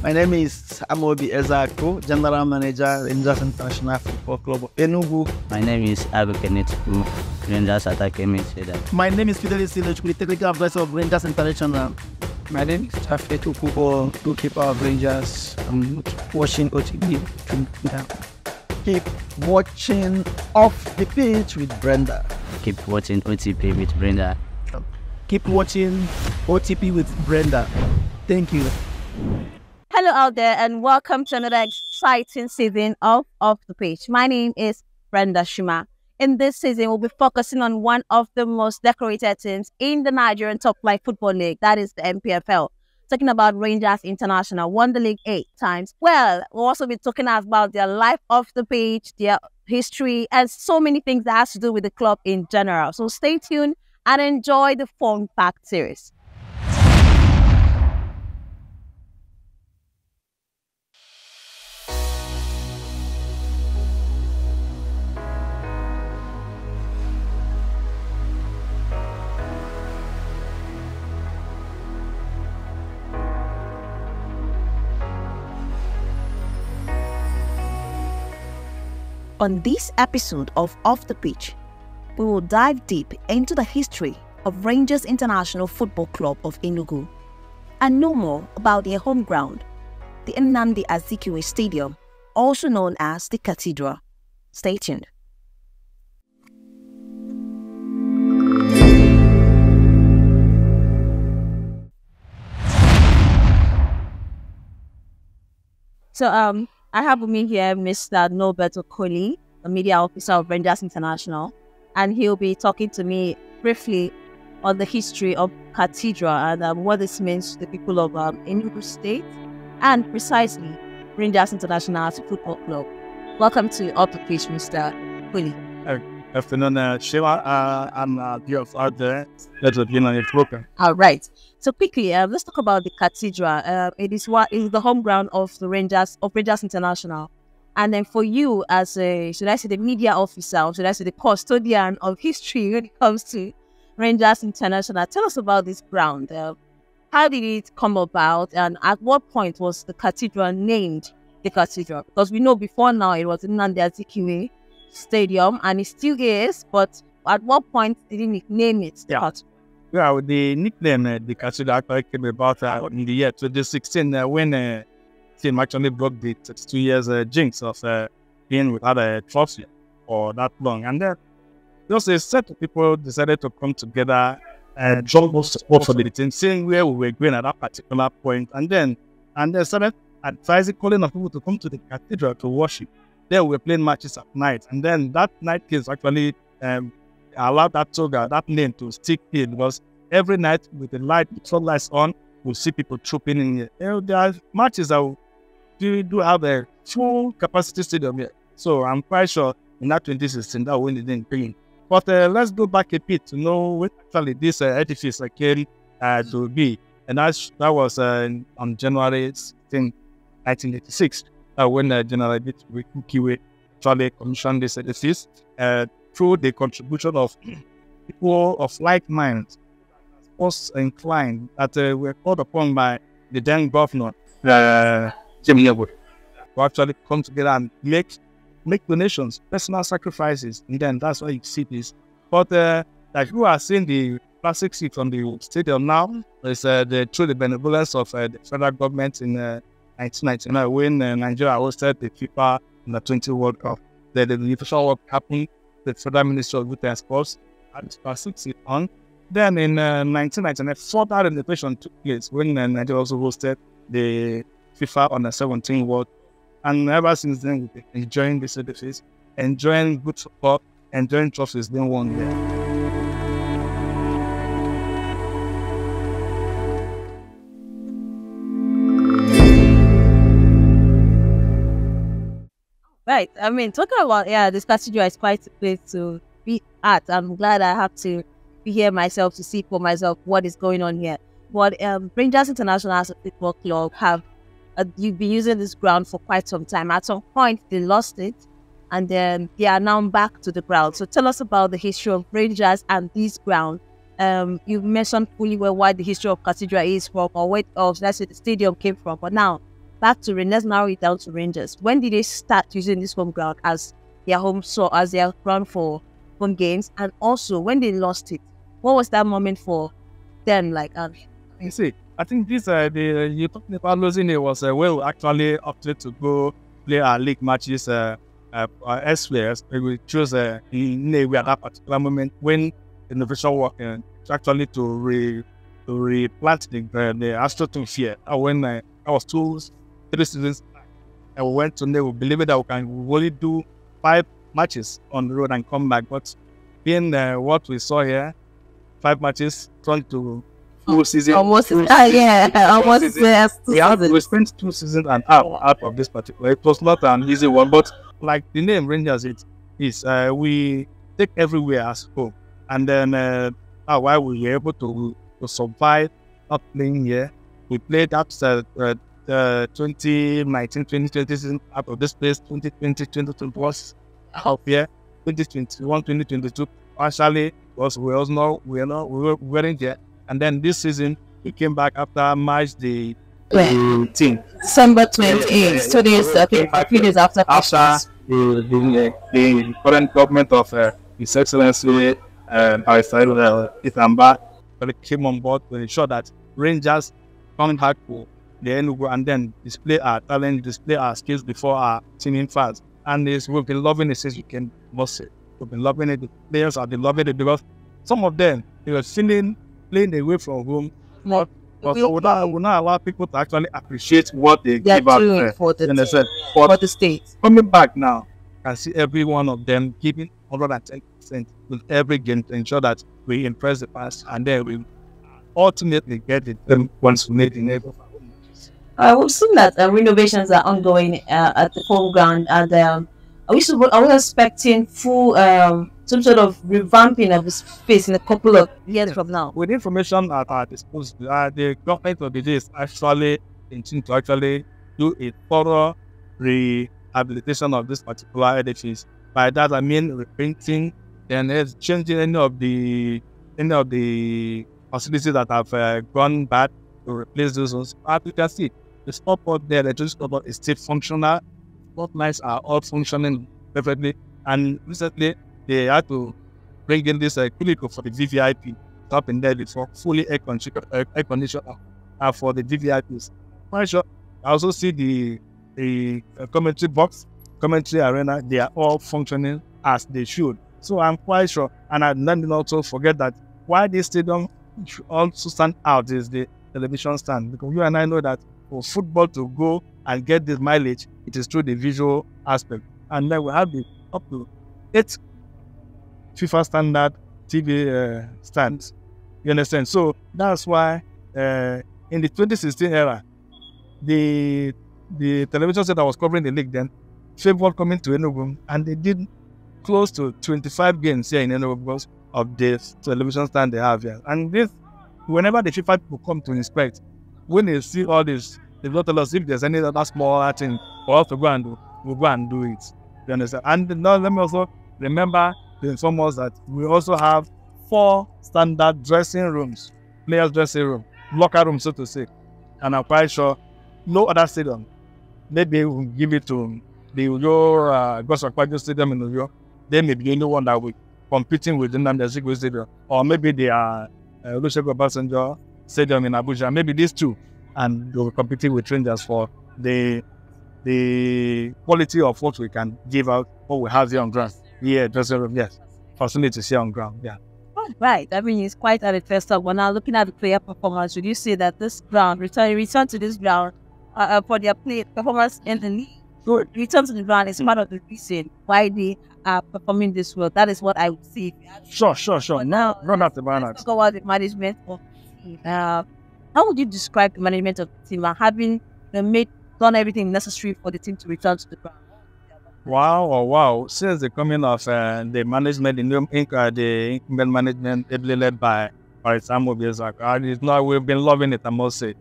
My name is Amobi Ezako, General Manager, Rangers International Football Club of Enugu. My name is Abu Kenetku, Rangers Attacking Midfielder. My name is Fidelis Silechukwu, Technical Advisor of Rangers International. My name is Tafetu Kubo, goalkeeper of Rangers. I'm watching OTP. Keep watching Off the Pitch with Brenda. Keep watching OTP with Brenda. Keep watching OTP with Brenda. Thank you. Hello out there and welcome to another exciting season of Off the Pitch. My name is Brenda Shima. In this season, we'll be focusing on one of the most decorated teams in the Nigerian top flight football league, that is the MPFL. Talking about Rangers International, won the league 8 times. Well, we'll also be talking about their life off the pitch, their history, and so many things that has to do with the club in general. So stay tuned and enjoy the fun-packed series. On this episode of Off the Pitch, we will dive deep into the history of Rangers International Football Club of Enugu and know more about their home ground, the Nnamdi Azikiwe Stadium, also known as the Cathedral. Stay tuned. So, I have with me here Mr. Norbert Okoli, the media officer of Rangers International, and he'll be talking to me briefly on the history of Cathedral and what this means to the people of Enugu State and precisely Rangers International as a football club. Welcome to Off the Pitch, Mr. Okoli. Good afternoon, Sheila. I'm viewers out there. Let's begin on your program. All right. So quickly, let's talk about the Cathedral. It is the home ground of the Rangers International, and then for you as should I say the media officer, or should I say the custodian of history when it comes to Rangers International, tell us about this ground. How did it come about, and at what point was the Cathedral named the Cathedral? Because we know before now it was Nnamdi Azikiwe Stadium, and it still is. But at what point did he name it the Cathedral? Yeah, the nickname, the Cathedral, actually came about in the year 2016 when team actually broke the 2 years jinx of being without a trophy for that long. And then just a set of people decided to come together and drop more support for the team, seeing where we were going at that particular point. And then started advising, calling on people to come to the Cathedral to worship. Then we were playing matches at night. And then that night is actually allowed that toga, that name to stick in, because every night with the lights on, we'll see people trooping in here. There are matches that do have a full capacity stadium here. So I'm quite sure in that 2016 that we didn't bring. But let's go back a bit to know what actually this edifice came to be. And that was on January 16, 1986, when General Azikiwe actually commissioned this edifice through the contribution of people of like minds, was inclined, that were called upon by the then governor, Jimmy to actually come together and make donations, personal sacrifices, and then that's why you see this. But like you are seeing the plastic seat on the stadium now, is through the benevolence of the federal government in 1999 when Nigeria hosted the FIFA Under-20 World Cup. The official work happened. The Federal Ministry of Youth and Sports had the plastic seat on. Then in 1999, further renovation took place when Nigeria also hosted the FIFA Under-17 World Cup. And ever since then, we've been enjoying this edifice, enjoying good support, enjoying trophies being won there. Right. I mean, talking about, this Cathedral is quite a place to be at. I'm glad I have to be here myself to see for myself what is going on here. But Rangers International as a football club you've been using this ground for quite some time. At some point, they lost it, and then they are now back to the ground. So tell us about the history of Rangers and this ground. You've mentioned fully well why the history of Cathedral is from, or where, let's say, the stadium came from. But now, back to Rangers, now it down to Rangers. When did they start using this home ground as their as their ground for home games? And also, when they lost it, what was that moment for them? Like, you see, I think this you're talking about losing it was well actually opted to go play our league matches elsewhere. We chose in at that particular moment when innovation work actually to replant the AstroTurf here. When I was 3 seasons, I went to there. We believe that we can only do 5 matches on the road and come back. But being what we saw here, 5 matches turned to full season. Almost, almost. We spent 2 seasons and out of this particular. It was not an easy one, but like the name Rangers, it is we take everywhere as home, and then why we were able to survive not playing here. We played that 2019-2020 season out of this place, 2020-2021 was out here, 2021-2022 partially was we weren't there, and then this season we came back after March the 18th. December 28th, 2 days, I think, a few days after the current government of His Excellency Itamba came on board to ensure that Rangers come back to the Enugu and then display our talent, display our skills before our teaming fans. And we've been loving it since we came, must say. We've been loving it. The players have been loving it because some of them, they were feeling playing away from home. But we will not allow people to actually appreciate what they give out for the state. Coming back now, I can see every one of them giving 110% with every game to ensure that we impress the past and then we ultimately get it once we made the neighborhood. I would assume that renovations are ongoing at the home ground, and are we expecting full some sort of revamping of the space in a couple of years from now? With information at our disposal, the government of the day is actually intending to actually do a thorough rehabilitation of this particular edifice. By that I mean repainting and changing any of the facilities that have gone bad to replace those ones. As you can see, the sport there, the just sport is still functional. Spotlights are all functioning perfectly. And recently, they had to bring in this cubicle for the VVIP up in there for fully air conditioned for the VVIPs. Quite sure. I also see the commentary box, commentary arena. They are all functioning as they should. So I'm quite sure. And I didn't also forget that why this stadium should also stand out is the television stand, because you and I know that for football to go and get this mileage, it is through the visual aspect. And then we have the up to 8 FIFA standard TV stands. You understand? So that's why in the 2016 era, the television set that was covering the league then favored coming to Enugu, and they did close to 25 games here in Enugu because of the television stand they have here. And this, whenever the FIFA people come to inspect, when they see all this, they don't tell us if there's any other small thing for us to go and do, we'll go and do it. You understand? And now let me also remember to inform us that we also have 4 standard dressing rooms, players' dressing room, locker room, so to say. And I'm quite sure no other stadium, maybe we'll give it to the Uyo Gosakwajo Stadium in Uyo. They may be the only one that will competing with the Namdazigwe Stadium, or maybe they are Olusegun Obasanjo Stadium in Abuja. Maybe these two, and they will compete with Rangers for the quality of what we can give out, what we have here on ground. Yeah, dressing room, yes, facilities here on ground, yeah. Right. I mean, it's quite an investor. But now, looking at the player performance, would you say that this ground, return to this ground for their play performance in the league, so return to the ground is part of the reason why they are performing this well? That is what I would say. Sure. But now, let's talk about the management of the team. How would you describe the management of the team and having done everything necessary for the team to return to the ground? Wow. Since the coming of the management, the incumbent management, ably led by Samuel Bielsa, we've been loving it, I must say.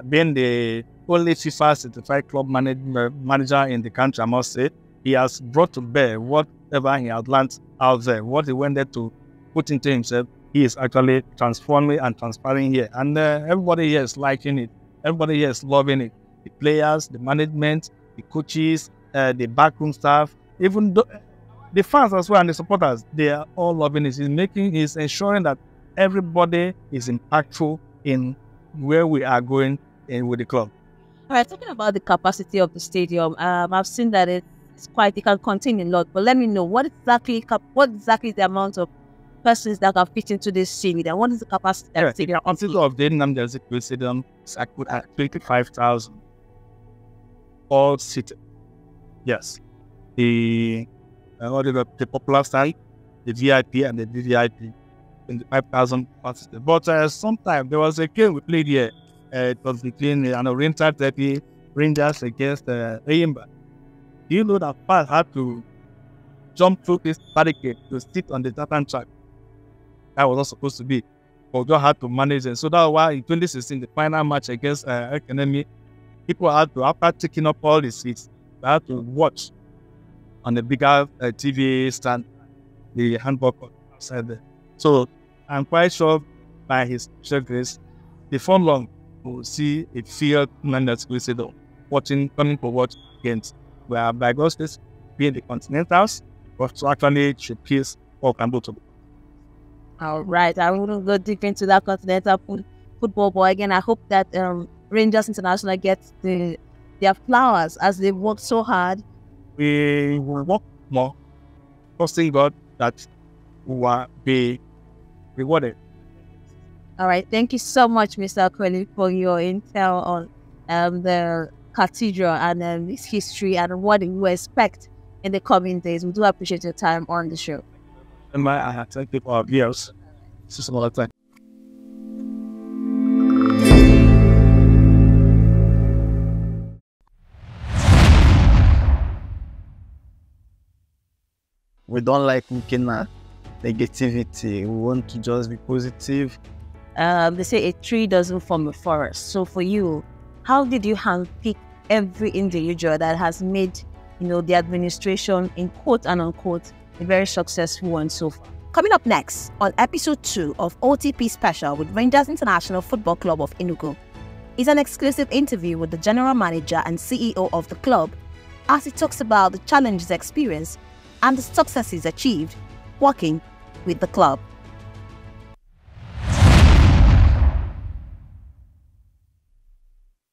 Being the only FIFA certified club manager in the country, I must say, he has brought to bear whatever he has learned out there, what he wanted to put into himself. He is actually transforming and transpiring here. And everybody here is liking it. Everybody here is loving it. the players, the management, the coaches, the backroom staff, even the fans as well and the supporters. They are all loving it. He's ensuring that everybody is impactful in where we are going in with the club. All right, talking about the capacity of the stadium, I've seen that it can contain a lot. But let me know what exactly is the amount of persons that can fit into this stadium? What is the capacity of the stadium? On top of the Nnamdi Azikiwe Stadium, it's at 25,000 all seated. Yes, the popular side, the VIP and the VVIP, 25,000 participated. But sometime there was a game we played here. It was between an Oriental Derby, Rangers against Ayimba. Do you know that fans had to jump through this barricade to sit on the tartan track? That was not supposed to be. But we had to manage it. So that's why in 2016, the final match against Economy, people had to, after taking up all the seats, they had to watch on the bigger TV stand, the handball court outside there. So I'm quite sure by his special grace, before long, we'll see a field that's coming to watch games. Where by God's grace, being the Continentals, but to actually showcase all Cambodia. All right, I will go deep into that continental football, but again, I hope that Rangers International gets their flowers as they work so hard. We will work more, trusting God that we will be rewarded. All right, thank you so much, Mr. Akweli, for your intel on the Cathedral and its history and what we expect in the coming days. We do appreciate your time on the show. And I have to thank our viewers. It's just a lot of time. We don't like looking at negativity. We want to just be positive. They say a tree doesn't form a forest. So for you, how did you handpick every individual that has made, the administration, in quote and unquote, a very successful one so far? Coming up next on episode 2 of OTP Special with Rangers International Football Club of Enugu is an exclusive interview with the general manager and CEO of the club as he talks about the challenges experienced and the successes achieved working with the club.